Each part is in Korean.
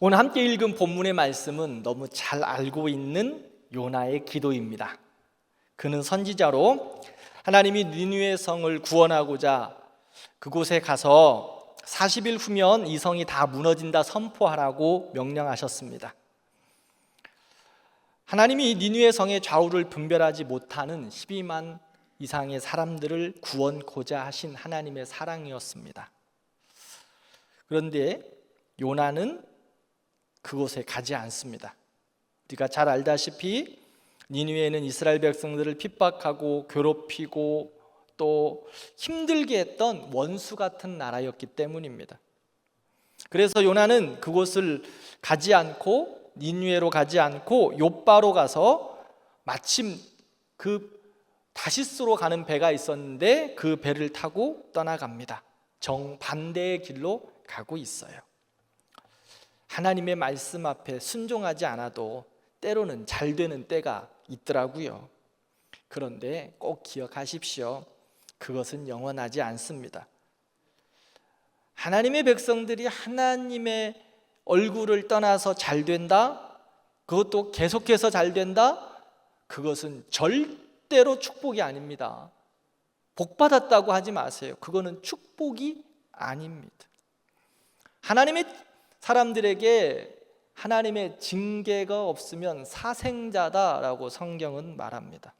오늘 함께 읽은 본문의 말씀은 너무 잘 알고 있는 요나의 기도입니다. 그는 선지자로 하나님이 니느웨 성을 구원하고자 그곳에 가서 40일 후면 이 성이 다 무너진다 선포하라고 명령하셨습니다. 하나님이 니느웨 성의 좌우를 분별하지 못하는 12만 이상의 사람들을 구원코자 하신 하나님의 사랑이었습니다. 그런데 요나는 그곳에 가지 않습니다. 우리가 잘 알다시피 니느웨는 이스라엘 백성들을 핍박하고 괴롭히고 또 힘들게 했던 원수 같은 나라였기 때문입니다. 그래서 요나는 그곳을 가지 않고 니느웨로 가지 않고 욥바로 가서 마침 그 다시스로 가는 배가 있었는데 그 배를 타고 떠나갑니다. 정반대의 길로 가고 있어요. 하나님의 말씀 앞에 순종하지 않아도 때로는 잘 되는 때가 있더라고요. 그런데 꼭 기억하십시오. 그것은 영원하지 않습니다. 하나님의 백성들이 하나님의 얼굴을 떠나서 잘 된다? 그것도 계속해서 잘 된다? 그것은 절대로 축복이 아닙니다. 복 받았다고 하지 마세요. 그거는 축복이 아닙니다. 하나님의 사람들에게 하나님의 징계가 없으면 사생자다라고 성경은 말합니다.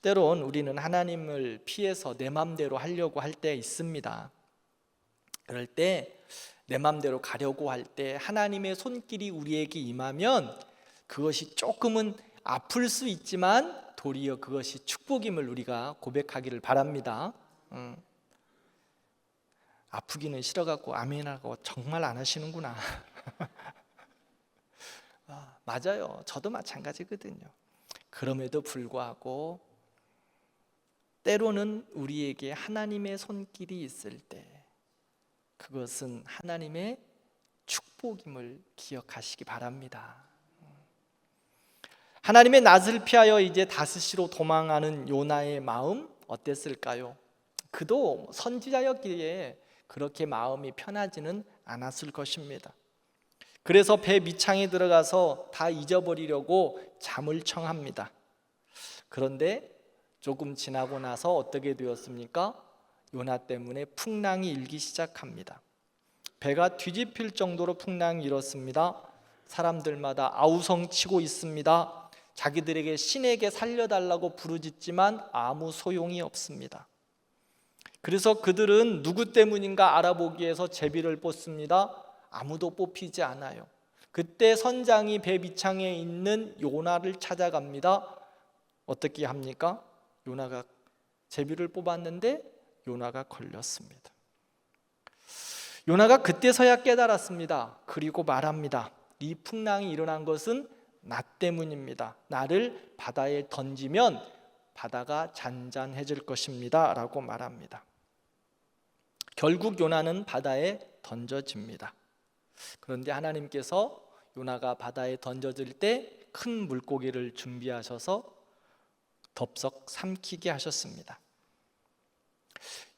때론 우리는 하나님을 피해서 내 맘대로 하려고 할 때 있습니다. 그럴 때 내 맘대로 가려고 할 때 하나님의 손길이 우리에게 임하면 그것이 조금은 아플 수 있지만 도리어 그것이 축복임을 우리가 고백하기를 바랍니다. 아프기는 싫어갖고 아멘하고 정말 안 하시는구나. 맞아요. 저도 마찬가지거든요. 그럼에도 불구하고 때로는 우리에게 하나님의 손길이 있을 때 그것은 하나님의 축복임을 기억하시기 바랍니다. 하나님의 낯을 피하여 이제 다스시로 도망하는 요나의 마음 어땠을까요? 그도 선지자였기에 그렇게 마음이 편하지는 않았을 것입니다. 그래서 배 밑창에 들어가서 다 잊어버리려고 잠을 청합니다. 그런데 조금 지나고 나서 어떻게 되었습니까? 요나 때문에 풍랑이 일기 시작합니다. 배가 뒤집힐 정도로 풍랑이 일었습니다. 사람들마다 아우성치고 있습니다. 자기들에게 신에게 살려달라고 부르짖지만 아무 소용이 없습니다. 그래서 그들은 누구 때문인가 알아보기 위해서 제비를 뽑습니다. 아무도 뽑히지 않아요. 그때 선장이 배 밑창에 있는 요나를 찾아갑니다. 어떻게 합니까? 요나가 제비를 뽑았는데 요나가 걸렸습니다. 요나가 그때서야 깨달았습니다. 그리고 말합니다. 이 풍랑이 일어난 것은 나 때문입니다. 나를 바다에 던지면 바다가 잔잔해질 것입니다 라고 말합니다. 결국 요나는 바다에 던져집니다. 그런데 하나님께서 요나가 바다에 던져질 때 큰 물고기를 준비하셔서 덥석 삼키게 하셨습니다.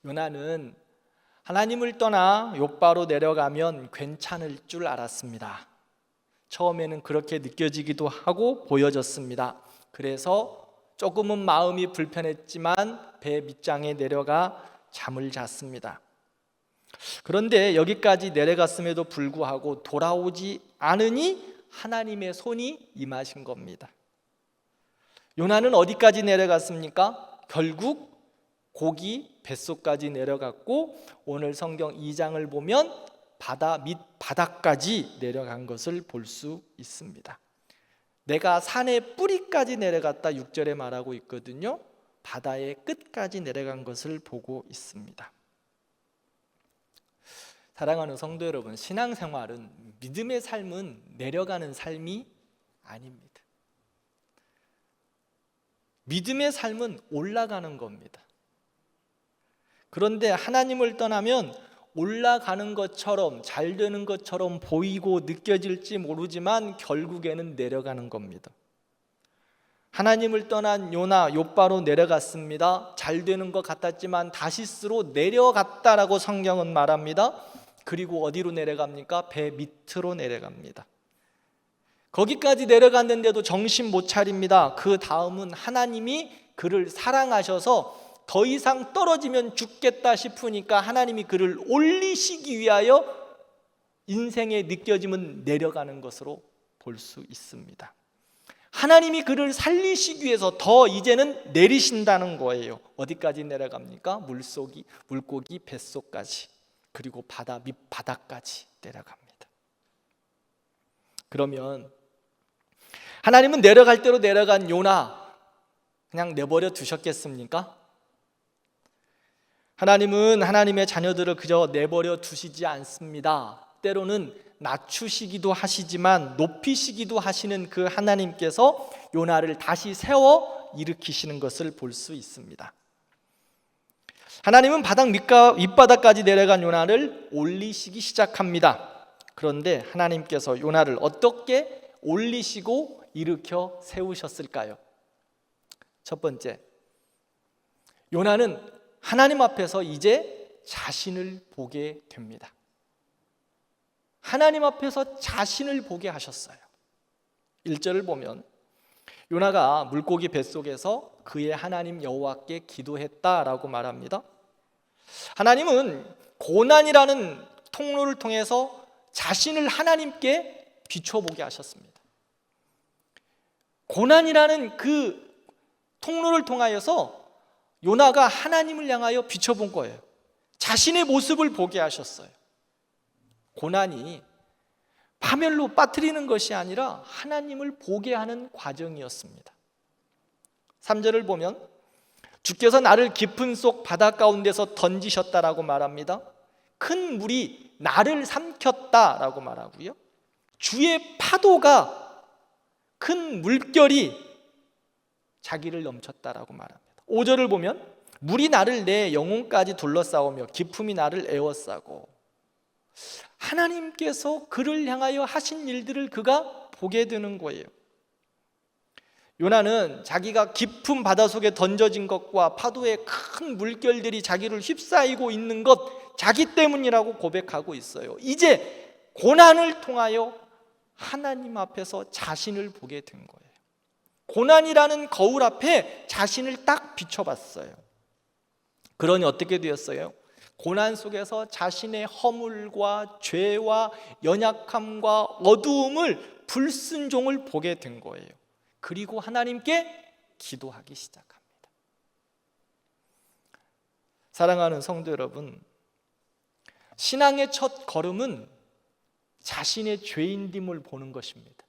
요나는 하나님을 떠나 욥바로 내려가면 괜찮을 줄 알았습니다. 처음에는 그렇게 느껴지기도 하고 보여졌습니다. 그래서 조금은 마음이 불편했지만 배 밑장에 내려가 잠을 잤습니다. 그런데 여기까지 내려갔음에도 불구하고 돌아오지 않으니 하나님의 손이 임하신 겁니다. 요나는 어디까지 내려갔습니까? 결국 고기 뱃속까지 내려갔고 오늘 성경 2장을 보면 바다 밑 바닥까지 내려간 것을 볼 수 있습니다. 내가 산의 뿌리까지 내려갔다 6절에 말하고 있거든요. 바다의 끝까지 내려간 것을 보고 있습니다. 사랑하는 성도 여러분, 신앙생활은 믿음의 삶은 내려가는 삶이 아닙니다. 믿음의 삶은 올라가는 겁니다. 그런데 하나님을 떠나면 올라가는 것처럼 잘 되는 것처럼 보이고 느껴질지 모르지만 결국에는 내려가는 겁니다. 하나님을 떠난 요나 욥바로 내려갔습니다. 잘 되는 것 같았지만 다시스로 내려갔다라고 성경은 말합니다. 그리고 어디로 내려갑니까? 배 밑으로 내려갑니다. 거기까지 내려갔는데도 정신 못 차립니다. 그 다음은 하나님이 그를 사랑하셔서 더 이상 떨어지면 죽겠다 싶으니까 하나님이 그를 올리시기 위하여 인생의 느껴짐은 내려가는 것으로 볼 수 있습니다. 하나님이 그를 살리시기 위해서 더 이제는 내리신다는 거예요. 어디까지 내려갑니까? 물고기 뱃속까지, 그리고 바다 밑바닥까지 내려갑니다. 그러면 하나님은 내려갈 대로 내려간 요나 그냥 내버려 두셨겠습니까? 하나님은 하나님의 자녀들을 그저 내버려 두시지 않습니다. 때로는 낮추시기도 하시지만 높이시기도 하시는 그 하나님께서 요나를 다시 세워 일으키시는 것을 볼 수 있습니다. 하나님은 바닥 밑바닥까지 내려간 요나를 올리시기 시작합니다. 그런데 하나님께서 요나를 어떻게 올리시고 일으켜 세우셨을까요? 첫 번째, 요나는 하나님 앞에서 이제 자신을 보게 됩니다. 하나님 앞에서 자신을 보게 하셨어요. 1절을 보면 요나가 물고기 뱃속에서 그의 하나님 여호와께 기도했다라고 말합니다. 하나님은 고난이라는 통로를 통해서 자신을 하나님께 비춰보게 하셨습니다. 고난이라는 그 통로를 통하여서 요나가 하나님을 향하여 비춰본 거예요. 자신의 모습을 보게 하셨어요. 고난이 파멸로 빠뜨리는 것이 아니라 하나님을 보게 하는 과정이었습니다. 3절을 보면 주께서 나를 깊은 속 바다 가운데서 던지셨다라고 말합니다. 큰 물이 나를 삼켰다라고 말하고요, 주의 파도가, 큰 물결이 자기를 넘쳤다라고 말합니다. 5절을 보면 물이 나를 내 영혼까지 둘러싸오며 기품이 나를 에워싸고, 하나님께서 그를 향하여 하신 일들을 그가 보게 되는 거예요. 요나는 자기가 깊은 바닷속에 던져진 것과 파도의 큰 물결들이 자기를 휩싸이고 있는 것, 자기 때문이라고 고백하고 있어요. 이제 고난을 통하여 하나님 앞에서 자신을 보게 된 거예요. 고난이라는 거울 앞에 자신을 딱 비춰봤어요. 그러니 어떻게 되었어요? 고난 속에서 자신의 허물과 죄와 연약함과 어두움을, 불순종을 보게 된 거예요. 그리고 하나님께 기도하기 시작합니다. 사랑하는 성도 여러분, 신앙의 첫 걸음은 자신의 죄인됨을 보는 것입니다.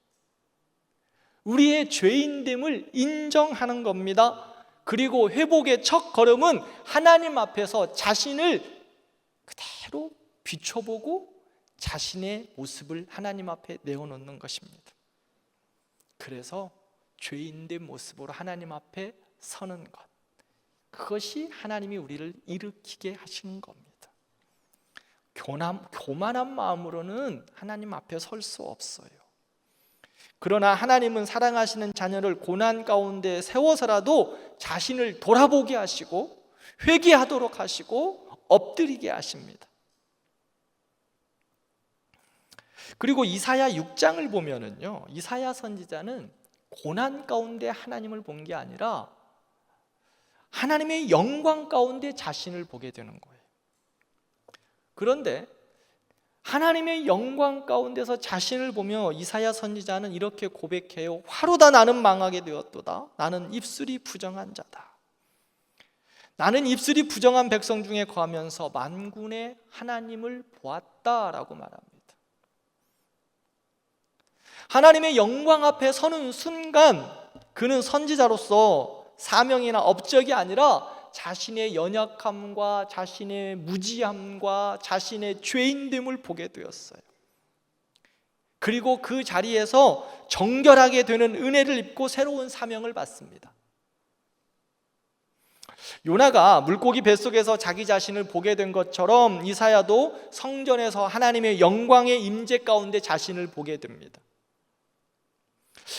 우리의 죄인됨을 인정하는 겁니다. 그리고 회복의 첫 걸음은 하나님 앞에서 자신을 그대로 비춰보고 자신의 모습을 하나님 앞에 내어놓는 것입니다. 그래서 죄인된 모습으로 하나님 앞에 서는 것, 그것이 하나님이 우리를 일으키게 하시는 겁니다. 교만한 마음으로는 하나님 앞에 설 수 없어요. 그러나 하나님은 사랑하시는 자녀를 고난 가운데 세워서라도 자신을 돌아보게 하시고 회개하도록 하시고 엎드리게 하십니다. 그리고 이사야 6장을 보면은요, 이사야 선지자는 고난 가운데 하나님을 본 게 아니라 하나님의 영광 가운데 자신을 보게 되는 거예요. 그런데 하나님의 영광 가운데서 자신을 보며 이사야 선지자는 이렇게 고백해요. 화로다 나는 망하게 되었도다. 나는 입술이 부정한 자다. 나는 입술이 부정한 백성 중에 거하면서 만군의 하나님을 보았다라고 말합니다. 하나님의 영광 앞에 서는 순간 그는 선지자로서 사명이나 업적이 아니라 자신의 연약함과 자신의 무지함과 자신의 죄인됨을 보게 되었어요. 그리고 그 자리에서 정결하게 되는 은혜를 입고 새로운 사명을 받습니다. 요나가 물고기 뱃속에서 자기 자신을 보게 된 것처럼 이사야도 성전에서 하나님의 영광의 임재 가운데 자신을 보게 됩니다.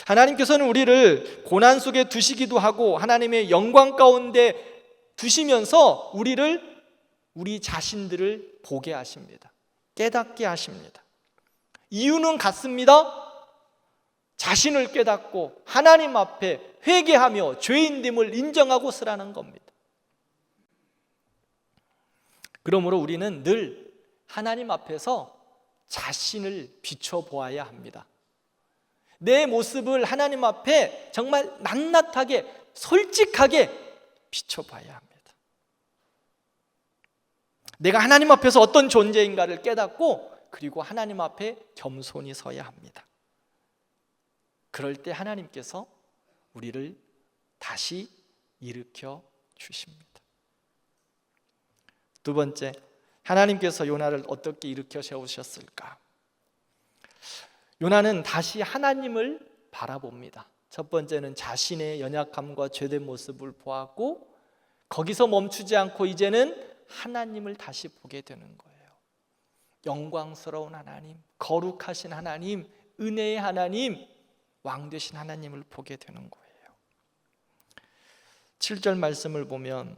하나님께서는 우리를 고난 속에 두시기도 하고 하나님의 영광 가운데 두시면서 우리 자신들을 보게 하십니다. 깨닫게 하십니다. 이유는 같습니다. 자신을 깨닫고 하나님 앞에 회개하며 죄인됨을 인정하고 쓰라는 겁니다. 그러므로 우리는 늘 하나님 앞에서 자신을 비춰보아야 합니다. 내 모습을 하나님 앞에 정말 낱낱하게 솔직하게 비춰봐야 합니다. 내가 하나님 앞에서 어떤 존재인가를 깨닫고 그리고 하나님 앞에 겸손히 서야 합니다. 그럴 때 하나님께서 우리를 다시 일으켜 주십니다. 두 번째, 하나님께서 요나를 어떻게 일으켜 세우셨을까? 요나는 다시 하나님을 바라봅니다. 첫 번째는 자신의 연약함과 죄된 모습을 보았고 거기서 멈추지 않고 이제는 하나님을 다시 보게 되는 거예요. 영광스러운 하나님, 거룩하신 하나님, 은혜의 하나님, 왕 되신 하나님을 보게 되는 거예요. 7절 말씀을 보면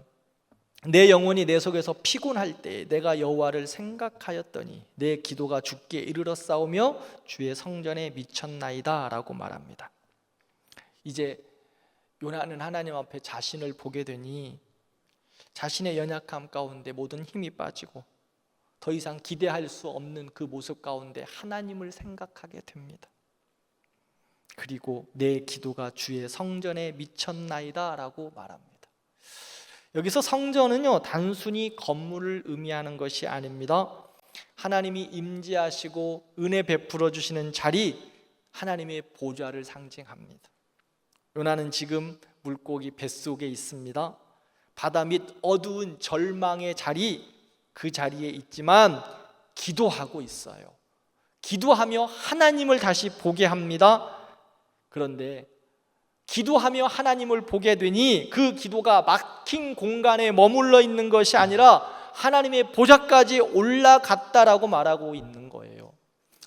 내 영혼이 내 속에서 피곤할 때 내가 여호와를 생각하였더니 내 기도가 주께 이르렀사오며 주의 성전에 미쳤나이다 라고 말합니다. 이제 요나는 하나님 앞에 자신을 보게 되니 자신의 연약함 가운데 모든 힘이 빠지고 더 이상 기대할 수 없는 그 모습 가운데 하나님을 생각하게 됩니다. 그리고 내 기도가 주의 성전에 미쳤나이다 라고 말합니다. 여기서 성전은요 단순히 건물을 의미하는 것이 아닙니다. 하나님이 임재하시고 은혜 베풀어 주시는 자리, 하나님의 보좌를 상징합니다. 요나는 지금 물고기 뱃속에 있습니다. 바다 밑 어두운 절망의 자리, 그 자리에 있지만 기도하고 있어요. 기도하며 하나님을 다시 보게 합니다. 그런데 기도하며 하나님을 보게 되니 그 기도가 막힌 공간에 머물러 있는 것이 아니라 하나님의 보좌까지 올라갔다라고 말하고 있는 거예요.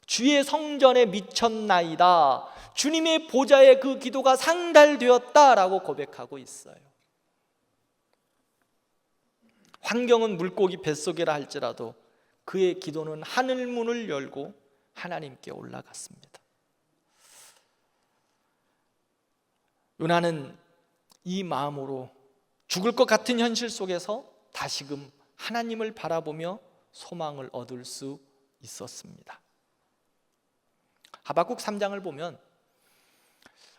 주의 성전에 미쳤나이다. 주님의 보좌에 그 기도가 상달되었다라고 고백하고 있어요. 환경은 물고기 뱃속이라 할지라도 그의 기도는 하늘문을 열고 하나님께 올라갔습니다. 요나는 이 마음으로 죽을 것 같은 현실 속에서 다시금 하나님을 바라보며 소망을 얻을 수 있었습니다. 하박국 3장을 보면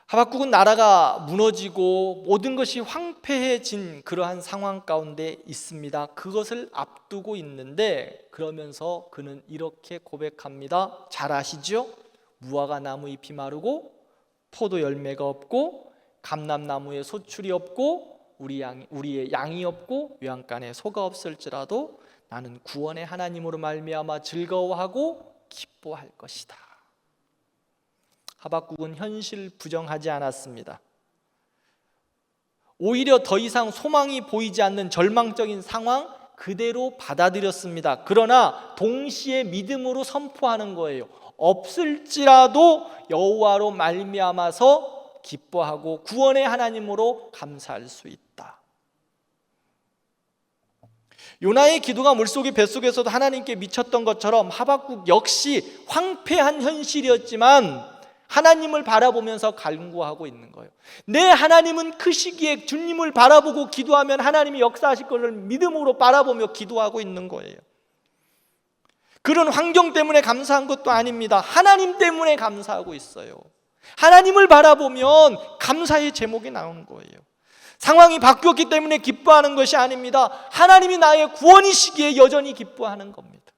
하박국은 나라가 무너지고 모든 것이 황폐해진 그러한 상황 가운데 있습니다. 그것을 앞두고 있는데 그러면서 그는 이렇게 고백합니다. 잘 아시죠? 무화과 나무 잎이 마르고 포도 열매가 없고 감람나무에 소출이 없고 우리의 양이 없고 외양간에 소가 없을지라도 나는 구원의 하나님으로 말미암아 즐거워하고 기뻐할 것이다. 하박국은 현실 부정하지 않았습니다. 오히려 더 이상 소망이 보이지 않는 절망적인 상황 그대로 받아들였습니다. 그러나 동시에 믿음으로 선포하는 거예요. 없을지라도 여호와로 말미암아서 기뻐하고 구원의 하나님으로 감사할 수 있다. 요나의 기도가 물속의 뱃속에서도 하나님께 미쳤던 것처럼 하박국 역시 황폐한 현실이었지만 하나님을 바라보면서 간구하고 있는 거예요. 내 하나님은 크시기에 주님을 바라보고 기도하면 하나님이 역사하실 것을 믿음으로 바라보며 기도하고 있는 거예요. 그런 환경 때문에 감사한 것도 아닙니다. 하나님 때문에 감사하고 있어요. 하나님을 바라보면 감사의 제목이 나오는 거예요. 상황이 바뀌었기 때문에 기뻐하는 것이 아닙니다. 하나님이 나의 구원이시기에 여전히 기뻐하는 겁니다.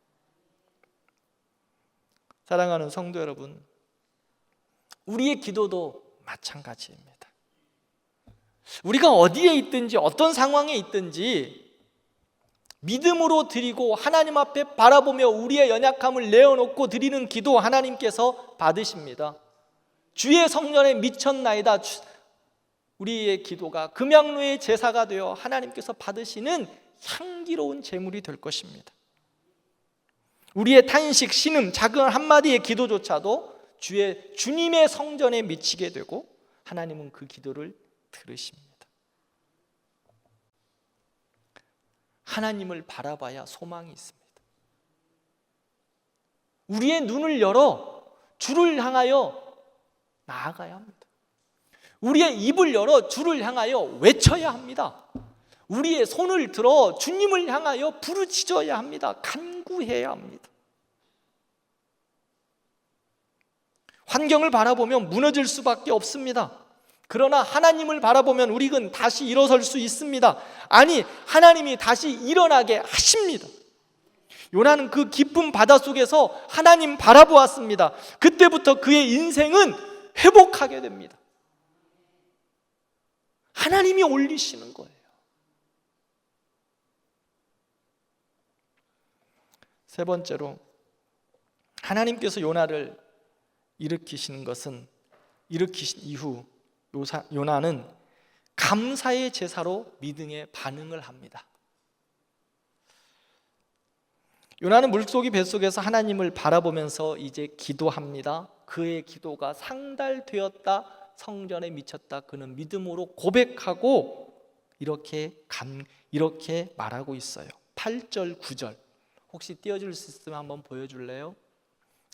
사랑하는 성도 여러분, 우리의 기도도 마찬가지입니다. 우리가 어디에 있든지 어떤 상황에 있든지 믿음으로 드리고 하나님 앞에 바라보며 우리의 연약함을 내어놓고 드리는 기도 하나님께서 받으십니다. 주의 성전에 미쳤나이다. 우리의 기도가 금양로의 제사가 되어 하나님께서 받으시는 향기로운 제물이 될 것입니다. 우리의 탄식, 신음, 작은 한마디의 기도조차도 주님의 성전에 미치게 되고 하나님은 그 기도를 들으십니다. 하나님을 바라봐야 소망이 있습니다. 우리의 눈을 열어 주를 향하여 나아가야 합니다. 우리의 입을 열어 주를 향하여 외쳐야 합니다. 우리의 손을 들어 주님을 향하여 부르짖어야 합니다. 간구해야 합니다. 환경을 바라보면 무너질 수밖에 없습니다. 그러나 하나님을 바라보면 우리는 다시 일어설 수 있습니다. 아니, 하나님이 다시 일어나게 하십니다. 요나는 그 깊은 바닷속에서 하나님 바라보았습니다. 그때부터 그의 인생은 회복하게 됩니다. 하나님이 올리시는 거예요. 세 번째로, 하나님께서 요나를 일으키신 이후 요나는 감사의 제사로 믿음의 반응을 합니다. 요나는 물고기 뱃속에서 하나님을 바라보면서 이제 기도합니다. 그의 기도가 상달되었다, 성전에 미쳤다. 그는 믿음으로 고백하고 이렇게 말하고 있어요. 8절, 9절 혹시 띄워줄 수 있으면 한번 보여줄래요?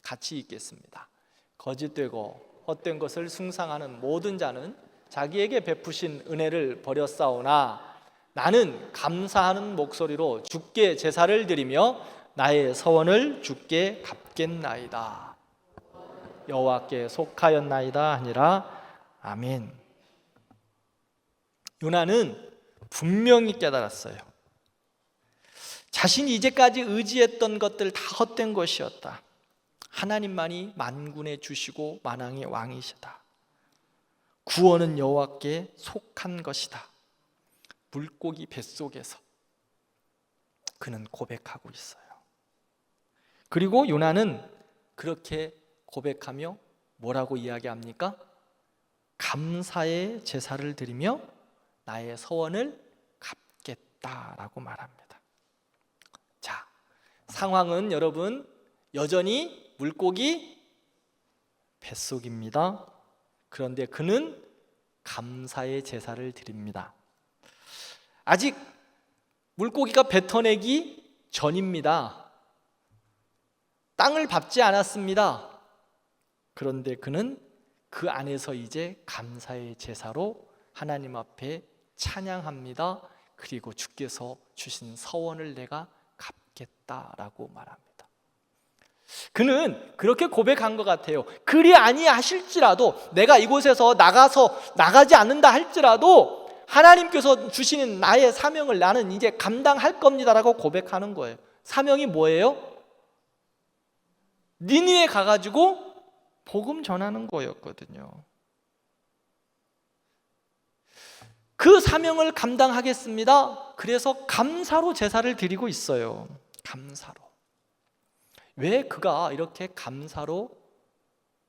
같이 읽겠습니다. 거짓되고 헛된 것을 숭상하는 모든 자는 자기에게 베푸신 은혜를 버렸사오나 나는 감사하는 목소리로 주께 제사를 드리며 나의 서원을 주께 갚겠나이다. 여호와께 속하였나이다 하니라. 아멘. 요나는 분명히 깨달았어요. 자신이 이제까지 의지했던 것들 다 헛된 것이었다. 하나님만이 만군의 주시고 만왕의 왕이시다. 구원은 여호와께 속한 것이다. 물고기 뱃속에서 그는 고백하고 있어요. 그리고 요나는 그렇게 고백하며 뭐라고 이야기합니까? 감사의 제사를 드리며 나의 서원을 갚겠다라고 말합니다. 자, 상황은 여러분 여전히 물고기 뱃속입니다. 그런데 그는 감사의 제사를 드립니다. 아직 물고기가 뱉어내기 전입니다. 땅을 밟지 않았습니다. 그런데 그는 그 안에서 이제 감사의 제사로 하나님 앞에 찬양합니다. 그리고 주께서 주신 서원을 내가 갚겠다라고 말합니다. 그는 그렇게 고백한 것 같아요. 그리 아니하실지라도, 내가 이곳에서 나가지 않는다 할지라도 하나님께서 주시는 나의 사명을 나는 이제 감당할 겁니다라고 고백하는 거예요. 사명이 뭐예요? 니느웨에 가가지고 복음 전하는 거였거든요. 그 사명을 감당하겠습니다. 그래서 감사로 제사를 드리고 있어요. 감사로. 왜 그가 이렇게 감사로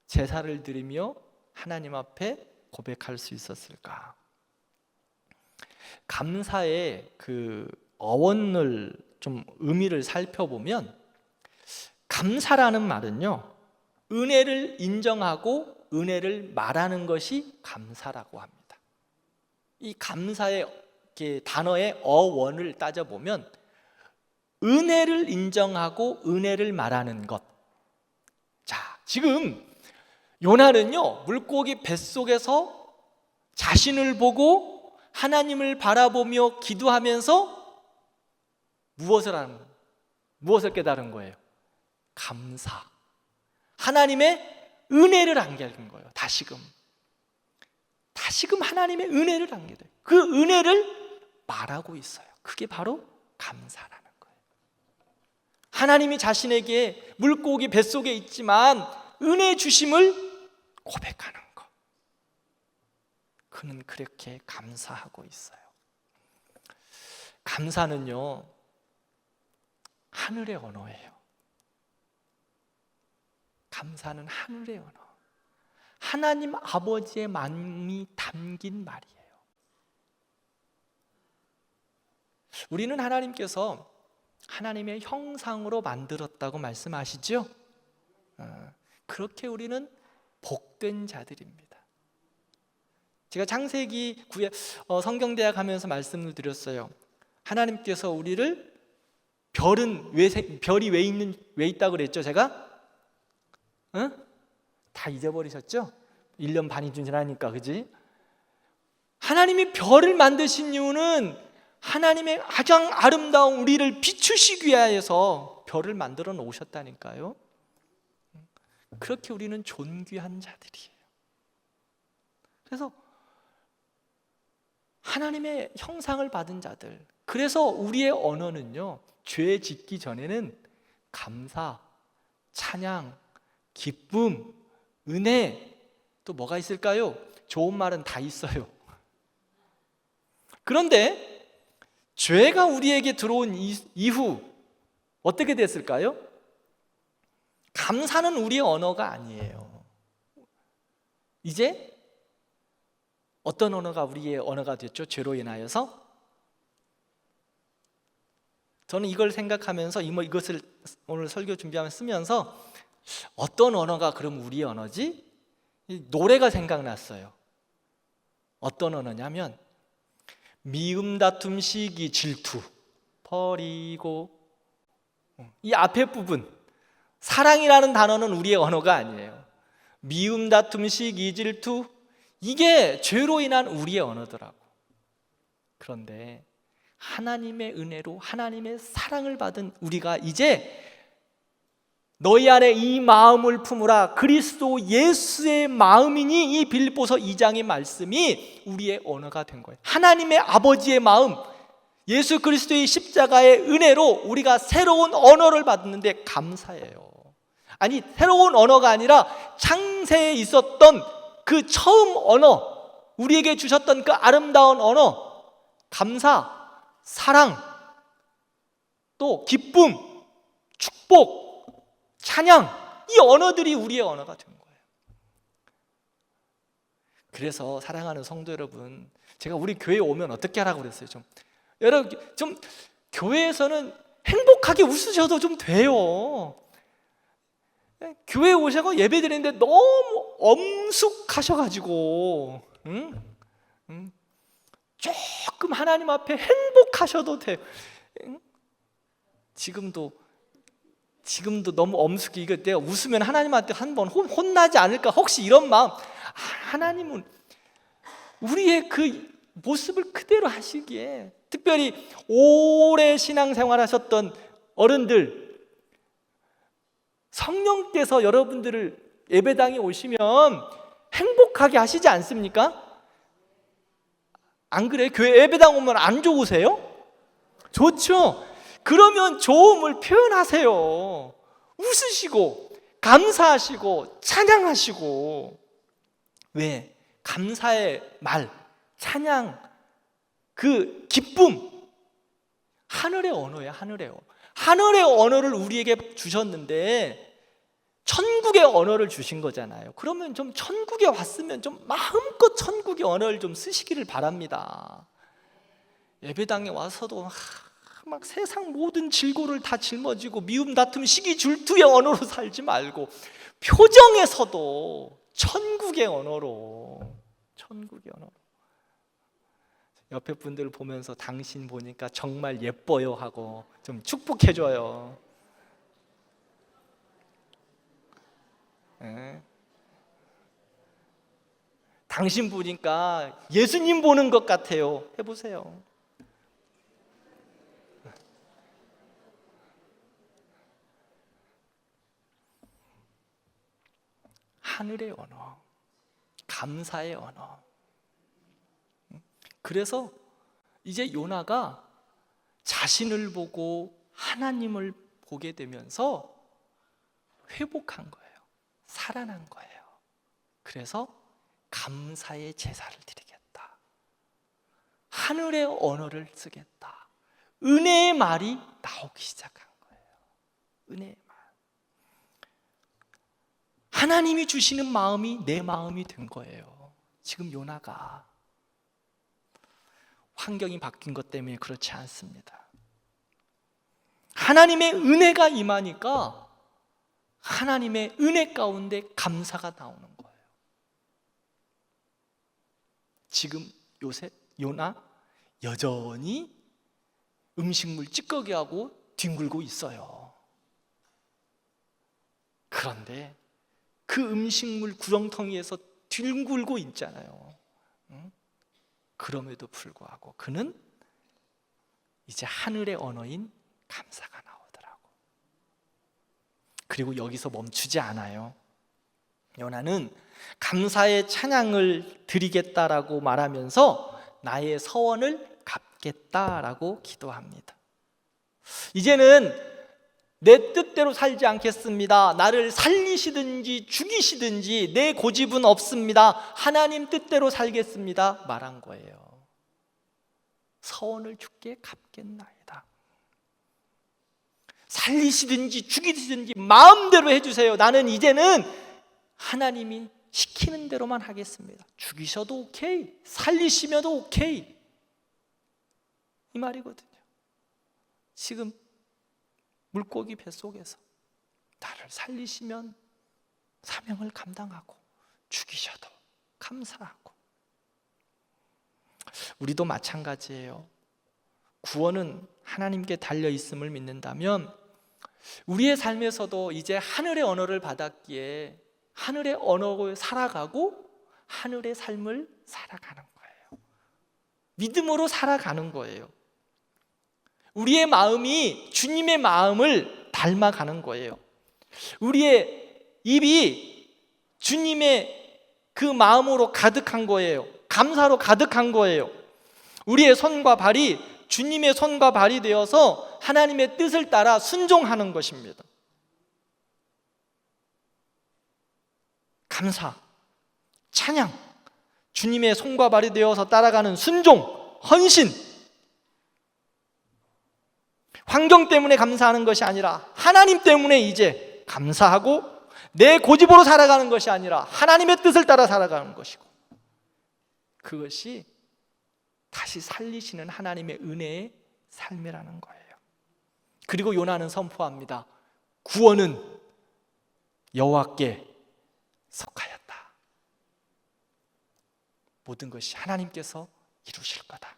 제사를 드리며 하나님 앞에 고백할 수 있었을까? 감사의 그 어원을 좀 의미를 살펴보면, 감사라는 말은요, 은혜를 인정하고 은혜를 말하는 것이 감사라고 합니다. 이 감사의 단어의 어원을 따져보면 은혜를 인정하고 은혜를 말하는 것. 자, 지금 요나는요, 물고기 뱃속에서 자신을 보고 하나님을 바라보며 기도하면서 무엇을 깨달은 거예요? 감사. 하나님의 은혜를 안겨준 거예요. 다시금 하나님의 은혜를 안겨줘요. 그 은혜를 말하고 있어요. 그게 바로 감사라는 거예요. 하나님이 자신에게 물고기 뱃속에 있지만 은혜 주심을 고백하는 것. 그는 그렇게 감사하고 있어요. 감사는요, 하늘의 언어예요. 감사는 하늘의 언어. 하나님 아버지의 마음이 담긴 말이에요. 우리는 하나님께서 하나님의 형상으로 만들었다고 말씀하시죠? 그렇게 우리는 복된 자들입니다. 제가 창세기 성경대학 하면서 말씀을 드렸어요. 하나님께서 우리를 별이 왜 있다고 그랬죠? 제가 응? 다 잊어버리셨죠? 1년 반이 지나니까, 그지? 하나님이 별을 만드신 이유는 하나님의 가장 아름다운 우리를 비추시기 위하여서 별을 만들어 놓으셨다니까요. 그렇게 우리는 존귀한 자들이에요. 그래서 하나님의 형상을 받은 자들, 그래서 우리의 언어는요, 죄 짓기 전에는 감사, 찬양, 기쁨, 은혜, 또 뭐가 있을까요? 좋은 말은 다 있어요. 그런데 죄가 우리에게 들어온 이후 어떻게 됐을까요? 감사는 우리의 언어가 아니에요. 이제 어떤 언어가 우리의 언어가 됐죠? 죄로 인하여서? 저는 이걸 생각하면서 이것을 오늘 설교 준비하면서 쓰면서 어떤 언어가 그럼 우리의 언어지? 노래가 생각났어요. 어떤 언어냐면 미움, 다툼, 시기, 질투 버리고, 이 앞에 부분 사랑이라는 단어는 우리의 언어가 아니에요. 미움, 다툼, 시기, 질투, 이게 죄로 인한 우리의 언어더라고. 그런데 하나님의 은혜로 하나님의 사랑을 받은 우리가 이제 너희 안에 이 마음을 품으라, 그리스도 예수의 마음이니, 이 빌립보서 2장의 말씀이 우리의 언어가 된 거예요. 하나님의 아버지의 마음, 예수 그리스도의 십자가의 은혜로 우리가 새로운 언어를 받는데 감사해요. 아니, 새로운 언어가 아니라 창세에 있었던 그 처음 언어, 우리에게 주셨던 그 아름다운 언어, 감사, 사랑, 또 기쁨, 축복, 찬양, 이 언어들이 우리의 언어가 된 거예요. 그래서 사랑하는 성도 여러분, 제가 우리 교회에 오면 어떻게 하라고 그랬어요? 여러분, 좀 교회에서는 행복하게 웃으셔도 좀 돼요. 교회에 오셔서 예배 드리는데 너무 엄숙하셔가지고 조금 하나님 앞에 행복하셔도 돼요. 지금도 너무 엄숙히, 이거 내가 웃으면 하나님한테 한번 혼나지 않을까, 혹시 이런 마음. 하나님은 우리의 그 모습을 그대로 하시기에, 특별히 오래 신앙생활 하셨던 어른들, 성령께서 여러분들을 예배당에 오시면 행복하게 하시지 않습니까? 안 그래요? 교회 예배당 오면 안 좋으세요? 좋죠? 그러면 좋음을 표현하세요. 웃으시고 감사하시고 찬양하시고. 왜? 감사의 말, 찬양, 그 기쁨, 하늘의 언어예요. 하늘의 언어. 하늘의 언어를 우리에게 주셨는데 천국의 언어를 주신 거잖아요. 그러면 좀 천국에 왔으면 좀 마음껏 천국의 언어를 좀 쓰시기를 바랍니다. 예배당에 와서도 막 세상 모든 질고를 다 짊어지고 미움, 다툼, 시기, 질투의 언어로 살지 말고 표정에서도 천국의 언어로, 천국의 언어로. 옆에 분들 보면서 당신 보니까 정말 예뻐요 하고 좀 축복해줘요. 네. 당신 보니까 예수님 보는 것 같아요. 해보세요. 하늘의 언어, 감사의 언어. 그래서 이제 요나가 자신을 보고 하나님을 보게 되면서 회복한 거예요. 살아난 거예요. 그래서 감사의 제사를 드리겠다, 하늘의 언어를 쓰겠다, 은혜의 말이 나오기 시작한 거예요. 은혜의 말. 하나님이 주시는 마음이 내 마음이 된 거예요. 지금 요나가 환경이 바뀐 것 때문에 그렇지 않습니다. 하나님의 은혜가 임하니까 하나님의 은혜 가운데 감사가 나오는 거예요. 지금 요나 여전히 음식물 찌꺼기하고 뒹굴고 있어요. 그런데 그 음식물 구렁텅이에서 뒹굴고 있잖아요. 그럼에도 불구하고 그는 이제 하늘의 언어인 감사가 나오더라고. 그리고 여기서 멈추지 않아요. 요나는 감사의 찬양을 드리겠다라고 말하면서 나의 서원을 갚겠다라고 기도합니다. 이제는 내 뜻대로 살지 않겠습니다. 나를 살리시든지 죽이시든지 내 고집은 없습니다. 하나님 뜻대로 살겠습니다. 말한 거예요. 서원을 주께 갚겠나이다. 살리시든지 죽이시든지 마음대로 해주세요. 나는 이제는 하나님이 시키는 대로만 하겠습니다. 죽이셔도 오케이, 살리시면도 오케이, 이 말이거든요. 지금 물고기 뱃속에서 나를 살리시면 사명을 감당하고 죽이셔도 감사하고. 우리도 마찬가지예요. 구원은 하나님께 달려 있음을 믿는다면 우리의 삶에서도 이제 하늘의 언어를 받았기에 하늘의 언어를 살아가고 하늘의 삶을 살아가는 거예요. 믿음으로 살아가는 거예요. 우리의 마음이 주님의 마음을 닮아가는 거예요. 우리의 입이 주님의 그 마음으로 가득한 거예요. 감사로 가득한 거예요. 우리의 손과 발이 주님의 손과 발이 되어서 하나님의 뜻을 따라 순종하는 것입니다. 감사, 찬양, 주님의 손과 발이 되어서 따라가는 순종, 헌신. 환경 때문에 감사하는 것이 아니라 하나님 때문에 이제 감사하고, 내 고집으로 살아가는 것이 아니라 하나님의 뜻을 따라 살아가는 것이고, 그것이 다시 살리시는 하나님의 은혜의 삶이라는 거예요. 그리고 요나는 선포합니다. 구원은 여호와께 속하였다. 모든 것이 하나님께서 이루실 거다.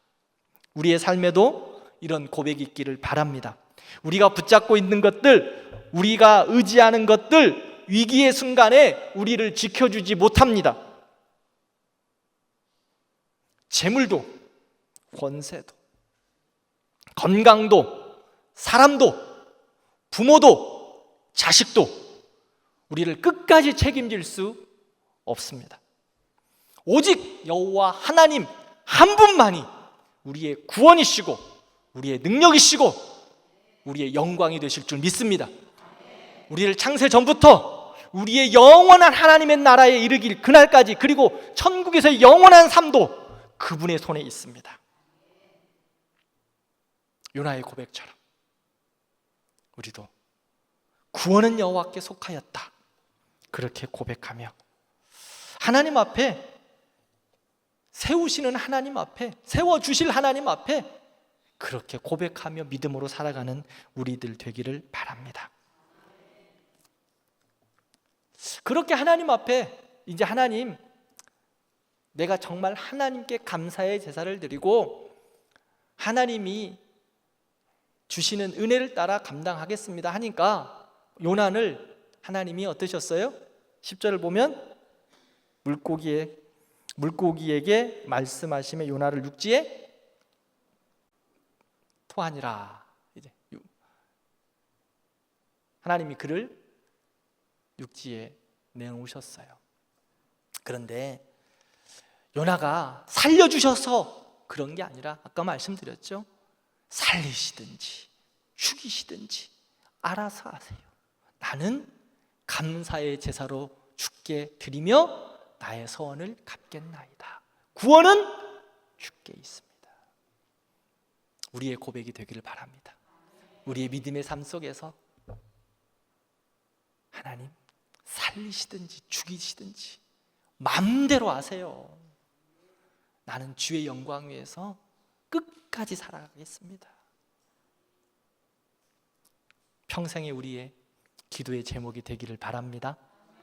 우리의 삶에도 이런 고백이 있기를 바랍니다. 우리가 붙잡고 있는 것들, 우리가 의지하는 것들, 위기의 순간에 우리를 지켜주지 못합니다. 재물도, 권세도, 건강도, 사람도, 부모도, 자식도 우리를 끝까지 책임질 수 없습니다. 오직 여호와 하나님 한 분만이 우리의 구원이시고 우리의 능력이시고 우리의 영광이 되실 줄 믿습니다. 우리를 창세 전부터 우리의 영원한 하나님의 나라에 이르길 그날까지, 그리고 천국에서의 영원한 삶도 그분의 손에 있습니다. 요나의 고백처럼 우리도 구원은 여호와께 속하였다, 그렇게 고백하며 하나님 앞에, 세우시는 하나님 앞에, 세워주실 하나님 앞에 그렇게 고백하며 믿음으로 살아가는 우리들 되기를 바랍니다. 그렇게 하나님 앞에 이제 하나님, 내가 정말 하나님께 감사의 제사를 드리고 하나님이 주시는 은혜를 따라 감당하겠습니다 하니까 요나를 하나님이 어떠셨어요? 10절을 보면 물고기에게 말씀하시며 요나를 육지에 토하니라. 이제 하나님이 그를 육지에 내놓으셨어요. 그런데 요나가 살려주셔서 그런 게 아니라 아까 말씀드렸죠. 살리시든지 죽이시든지 알아서 하세요. 나는 감사의 제사로 주께 드리며 나의 소원을 갚겠나이다. 구원은 주께 있습니다. 우리의 고백이 되기를 바랍니다. 우리의 믿음의 삶 속에서 하나님 살리시든지 죽이시든지 마음대로 하세요. 나는 주의 영광 위해서 끝까지 살아가겠습니다. 평생의 우리의 기도의 제목이 되기를 바랍니다.